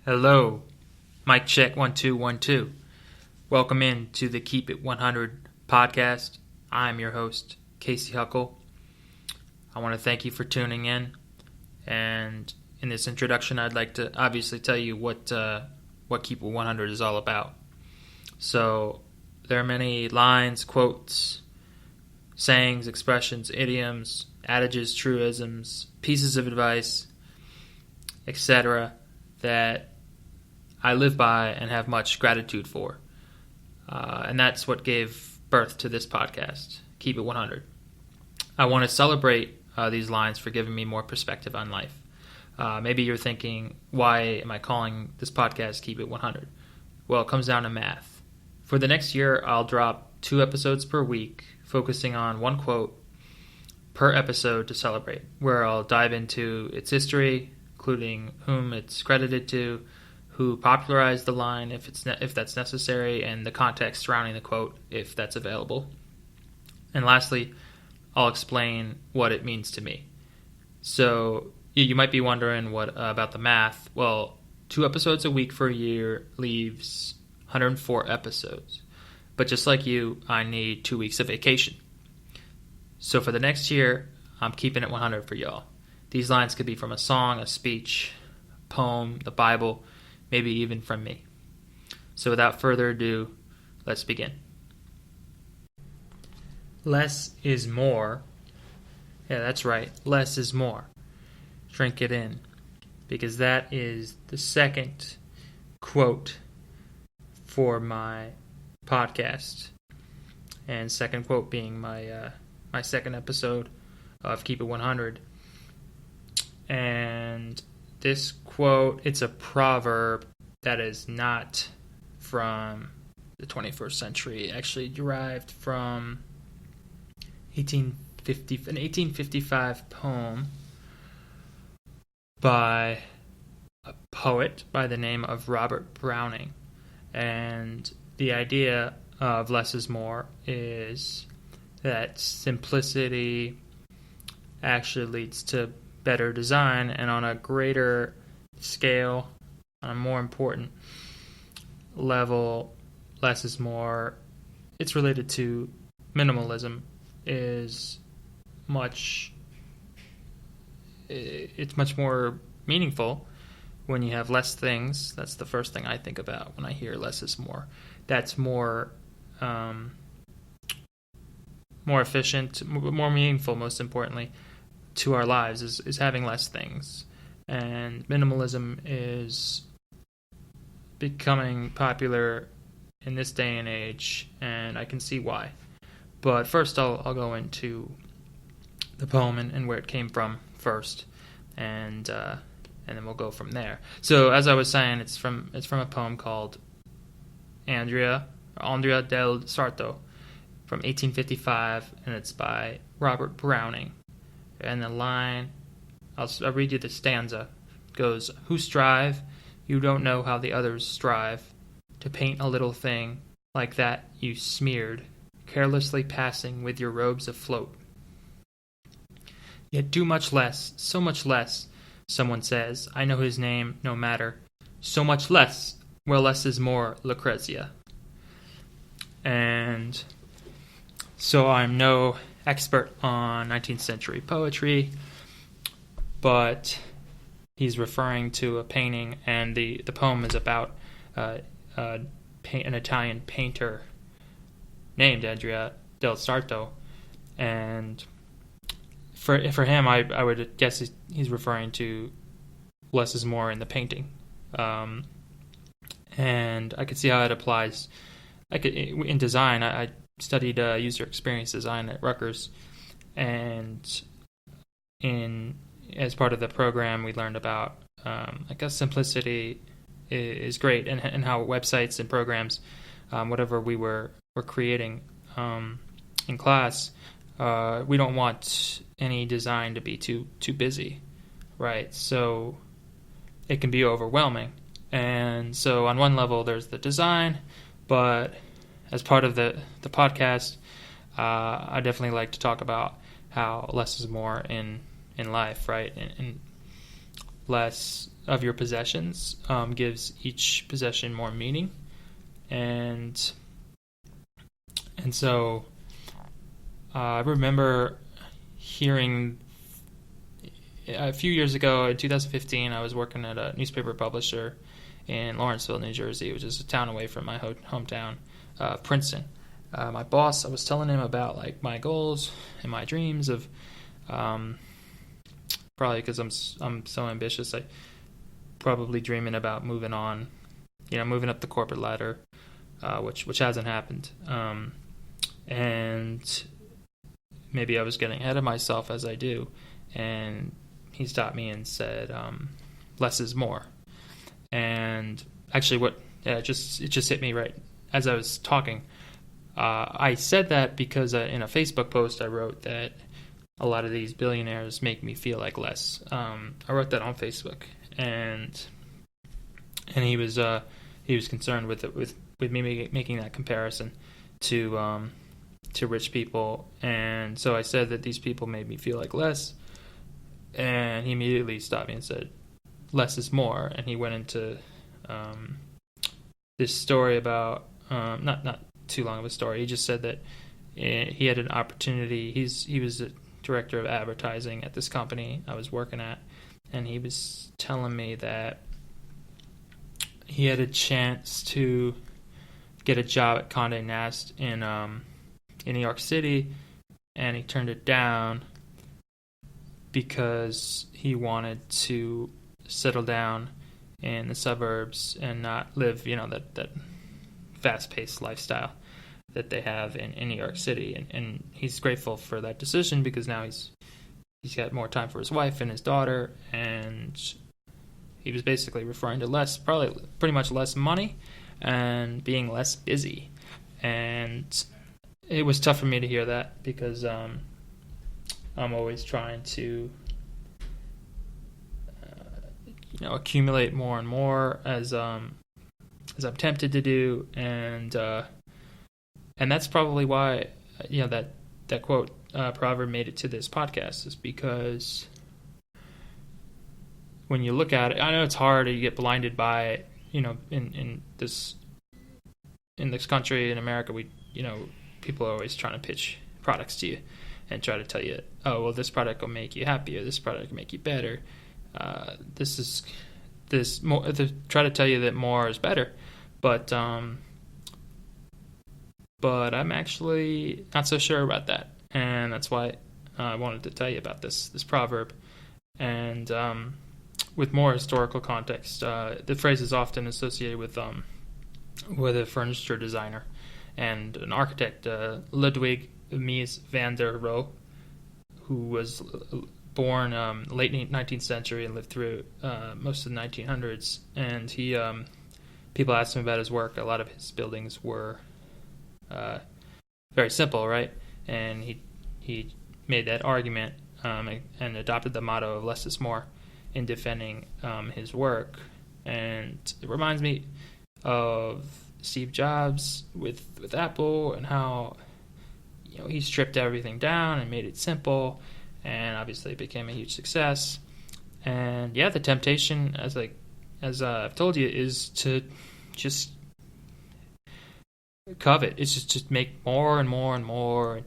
Hello, mic check 1 2 1 2. Welcome in to the Keep It 100 podcast. I'm your host, Casey Huckle. I want to thank you for tuning in. And in this introduction, I'd like to obviously tell you what Keep It 100 is all about. So there are many lines, quotes, sayings, expressions, idioms, adages, truisms, pieces of advice, etc. that I live by and have much gratitude for. And that's what gave birth to this podcast, Keep It 100. I want to celebrate these lines for giving me more perspective on life. Maybe you're thinking, why am I calling this podcast Keep It 100? Well, it comes down to math. For the next year, I'll drop 2 episodes per week, focusing on one quote per episode to celebrate, where I'll dive into its history, including whom it's credited to, who popularized the line if that's necessary, and the context surrounding the quote if that's available. And lastly, I'll explain what it means to me. So you might be wondering what about the math. Well, 2 episodes a week for a year leaves 104 episodes. But just like you, I need 2 weeks of vacation. So for the next year, I'm keeping it 100 for y'all. These lines could be from a song, a speech, a poem, the Bible, maybe even from me. So without further ado, let's begin. Less is more. Yeah, that's right. Less is more. Drink it in. Because that is the second quote for my podcast. And second quote being my second episode of Keep It 100. And this quote, it's a proverb that is not from the 21st century. It actually derived from an 1855 poem by a poet by the name of Robert Browning. And the idea of less is more is that simplicity actually leads to better design, and on a greater scale, on a more important level, less is more. It's related to minimalism. It's much more meaningful when you have less things. That's the first thing I think about when I hear less is more. That's more efficient, more meaningful, most importantly, to our lives is having less things. And minimalism is becoming popular in this day and age, and I can see why. But first I'll go into the poem and where it came from first, and then we'll go from there. So as I was saying, it's from a poem called Andrea del Sarto from 1855, and it's by Robert Browning. And the line, I'll read you the stanza, goes, "Who strive, you don't know how the others strive, to paint a little thing like that you smeared, carelessly passing with your robes afloat. Yet do much less, so much less, someone says, I know his name, no matter, so much less, where less is more, Lucrezia." And so I'm no expert on 19th century poetry, but he's referring to a painting, and the poem is about an Italian painter named Andrea del Sarto, and for him, I would guess he's referring to less is more in the painting, and I could see how it applies. In design, I studied user experience design at Rutgers, and as part of the program, we learned about simplicity is great, and how websites and programs, whatever we were creating in class, we don't want any design to be too busy, right? So it can be overwhelming, and so on one level, there's the design, but as part of the podcast, I definitely like to talk about how less is more in life, right? And less of your possessions gives each possession more meaning, and so I remember hearing a few years ago in 2015. I was working at a newspaper publisher in Lawrenceville, New Jersey, which is a town away from my hometown, Princeton. My boss, I was telling him about like my goals and my dreams of, probably because I'm so ambitious, I probably dreaming about moving on, moving up the corporate ladder, which hasn't happened, and maybe I was getting ahead of myself as I do, and he stopped me and said, "Less is more." And actually, it just hit me right as I was talking. I said that because in a Facebook post I wrote that a lot of these billionaires make me feel like less. I wrote that on Facebook, and he was concerned with me making that comparison to rich people, and so I said that these people made me feel like less, and he immediately stopped me and said, "Less is more," and he went into this story about not too long of a story. He just said that he had an opportunity. He was a director of advertising at this company I was working at, and he was telling me that he had a chance to get a job at Condé Nast in New York City, and he turned it down because he wanted to settle down in the suburbs and not live, that fast-paced lifestyle that they have in New York City. And he's grateful for that decision because now he's got more time for his wife and his daughter, and he was basically referring to pretty much less money and being less busy. And it was tough for me to hear that because I'm always trying to accumulate more and more as I'm tempted to do, and that's probably why that quote proverb made it to this podcast, is because when you look at it, I know it's hard, you get blinded by in this country, in America, people are always trying to pitch products to you and try to tell you, oh, well, this product will make you happier, this product will make you better, they try to tell you that more is better, but I'm actually not so sure about that, and that's why I wanted to tell you about this proverb. And with more historical context, the phrase is often associated with a furniture designer and an architect, Ludwig Mies van der Rohe, who was born late 19th century and lived through most of the 1900s. And he, people asked him about his work. A lot of his buildings were very simple, right? And he made that argument and adopted the motto of less is more in defending his work. And it reminds me of Steve Jobs with Apple, and how he stripped everything down and made it simple, and obviously it became a huge success. And yeah, the temptation, as I've told you, is to just covet. It's just make more and more and more,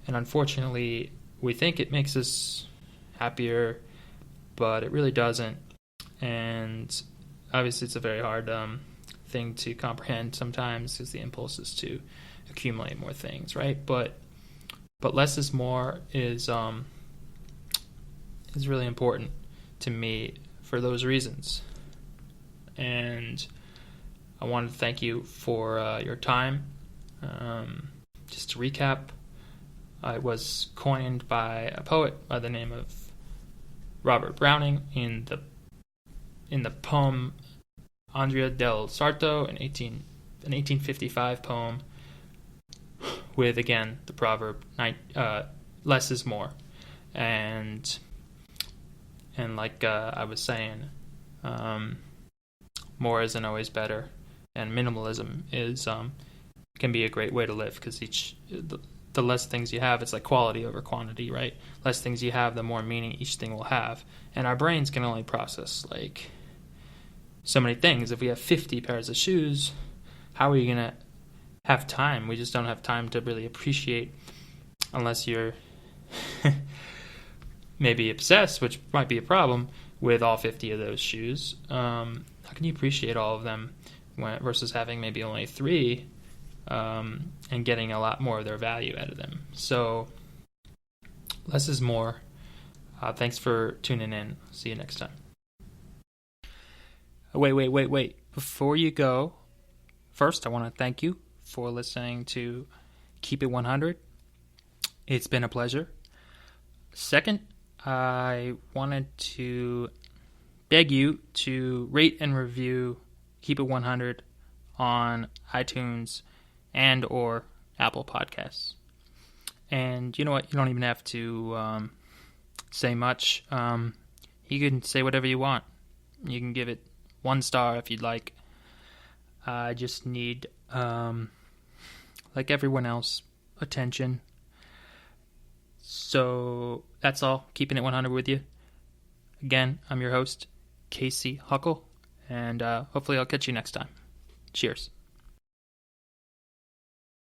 and unfortunately we think it makes us happier, but it really doesn't. And obviously it's a very hard thing to comprehend sometimes, because the impulse is to accumulate more things, right? But less is more is really important to me for those reasons. And I wanted to thank you for your time. Just to recap, I was coined by a poet by the name of Robert Browning in the poem Andrea del Sarto, an 1855 poem, with, again, the proverb less is more. And like I was saying, more isn't always better, and minimalism is can be a great way to live, because the less things you have, it's like quality over quantity, right? Less things you have, the more meaning each thing will have. And our brains can only process like so many things. If we have 50 pairs of shoes, how are you going to have time? We just don't have time to really appreciate, unless you're maybe obsessed, which might be a problem, with all 50 of those shoes. How can you appreciate all of them versus having maybe only 3 and getting a lot more of their value out of them? So less is more. Thanks for tuning in. See you next time. Wait. Before you go, first I want to thank you for listening to Keep It 100. It's been a pleasure. Second, I wanted to beg you to rate and review Keep It 100 on iTunes and or Apple Podcasts. And you know what? You don't even have to say much. You can say whatever you want. You can give it 1 star if you'd like. I just need, like everyone else, attention. So that's all. Keeping it 100 with you. Again, I'm your host, Casey Huckle, and hopefully I'll catch you next time. Cheers.